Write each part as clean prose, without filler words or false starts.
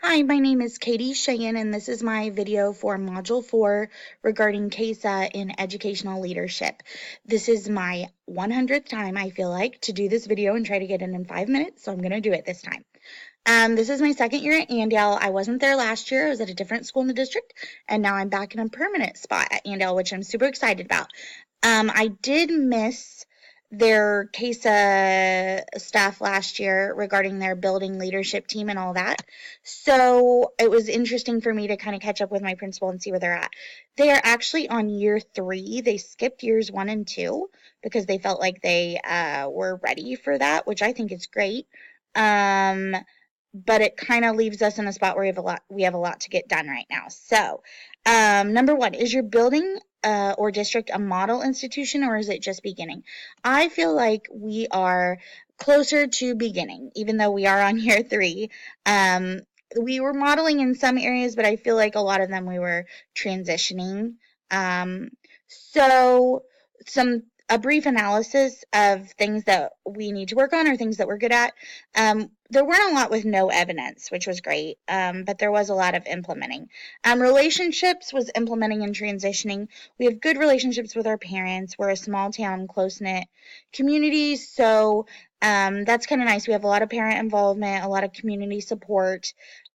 Hi, my name is Sheahon, and this is my video for Module 4 regarding KESA in educational leadership. This is my 100th time, I feel like, to do this video and try to get it in 5 minutes, so I'm going to do it this time. This is my second year at Andale. I wasn't there last year. I was at a different school in the district, and now I'm back in a permanent spot at Andale, which I'm super excited about. I did miss their KESA stuff last year regarding their building leadership team and all that. So it was interesting for me to kind of catch up with my principal and see where they're at. They are actually on year 3. They skipped years 1 and 2 because they felt like they were ready for that, which I think is great. But it kind of leaves us in a spot where we have a lot to get done right now. So, number 1, is your building or district a model institution, or is it just beginning? I feel like we are closer to beginning, even though we are on year 3. We were modeling in some areas, but I feel like a lot of them we were transitioning. So a brief analysis of things that we need to work on or things that we're good at. There weren't a lot with no evidence, which was great, but there was a lot of implementing. Relationships was implementing and transitioning. We have good relationships with our parents. We're a small town, close-knit community, so that's kind of nice. We have a lot of parent involvement, a lot of community support.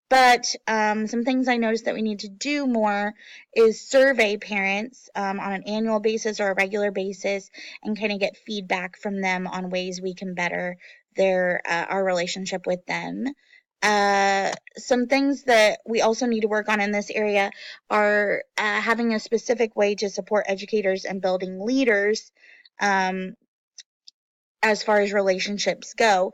But some things I noticed that we need to do more is survey parents on an annual basis or a regular basis and kind of get feedback from them on ways we can better our relationship with them. Some things that we also need to work on in this area are having a specific way to support educators and building leaders. As far as relationships go,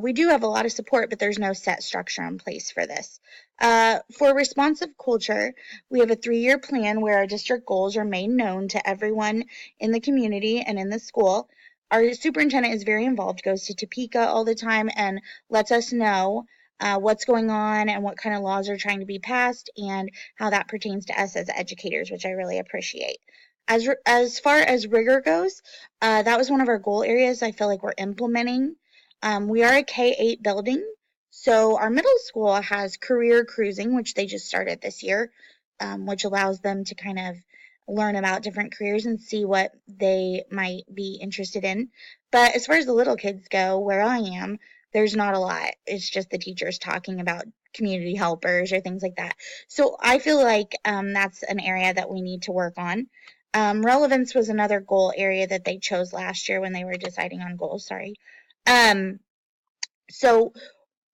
we do have a lot of support, but there's no set structure in place for this. For responsive culture, we have a 3-year plan where our district goals are made known to everyone in the community and in the school. Our superintendent is very involved, goes to Topeka all the time and lets us know what's going on and what kind of laws are trying to be passed and how that pertains to us as educators, which I really appreciate. As far as rigor goes, that was one of our goal areas I feel like we're implementing. We are a K-8 building, so our middle school has career cruising, which they just started this year, which allows them to kind of learn about different careers and see what they might be interested in. But as far as the little kids go, where I am, there's not a lot. It's just the teachers talking about community helpers or things like that. So I feel like that's an area that we need to work on. Relevance was another goal area that they chose last year when they were deciding on goals, sorry. So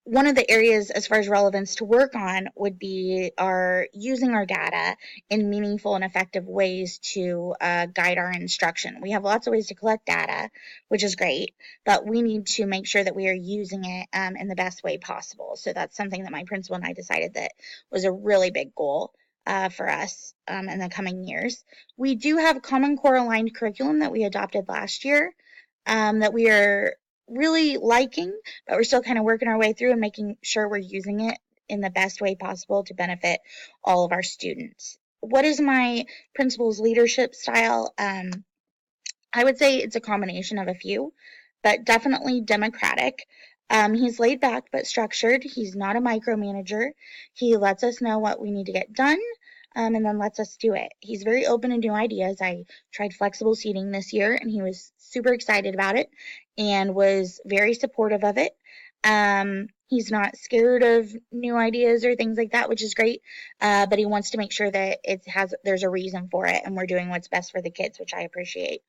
one of the areas as far as relevance to work on would be using our data in meaningful and effective ways to guide our instruction. We have lots of ways to collect data, which is great, but we need to make sure that we are using it in the best way possible. So that's something that my principal and I decided that was a really big goal for us in the coming years. We do have a Common Core aligned curriculum that we adopted last year that we are really liking, but we're still kind of working our way through and making sure we're using it in the best way possible to benefit all of our students. What is my principal's leadership style? I would say it's a combination of a few, but definitely democratic. He's laid back but structured. He's not a micromanager. He lets us know what we need to get done and then lets us do it. He's very open to new ideas. I tried flexible seating this year and he was super excited about it and was very supportive of it. He's not scared of new ideas or things like that, which is great, but he wants to make sure that there's a reason for it and we're doing what's best for the kids, which I appreciate.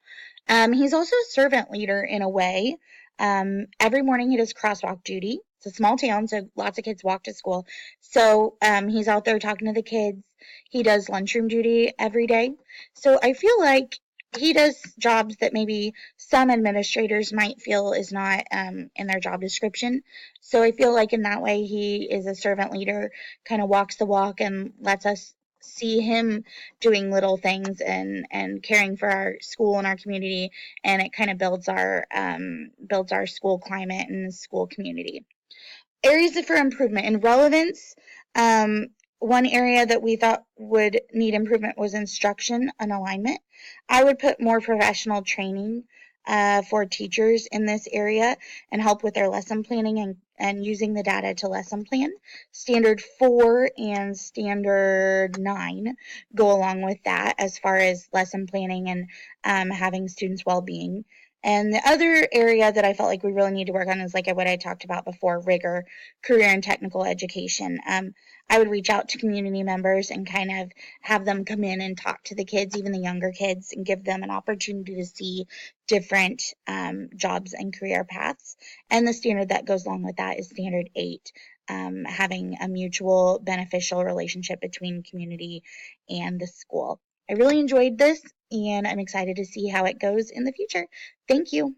He's also a servant leader in a way. Every morning he does crosswalk duty. It's a small town, so lots of kids walk to school. So he's out there talking to the kids. He does lunchroom duty every day. So I feel like he does jobs that maybe some administrators might feel is not in their job description. So I feel like in that way he is a servant leader, kind of walks the walk and lets us see him doing little things and caring for our school and our community, and it kind of builds our school climate and school community. Areas for improvement and relevance. One area that we thought would need improvement was instruction and alignment. I would put more professional training for teachers in this area and help with their lesson planning and using the data to lesson plan. Standard 4 and Standard 9 go along with that as far as lesson planning and having students' well-being. And the other area that I felt like we really need to work on is like what I talked about before, rigor, career and technical education. I would reach out to community members and kind of have them come in and talk to the kids, even the younger kids, and give them an opportunity to see different jobs and career paths. And the standard that goes along with that is Standard 8, having a mutual beneficial relationship between community and the school. I really enjoyed this, and I'm excited to see how it goes in the future. Thank you.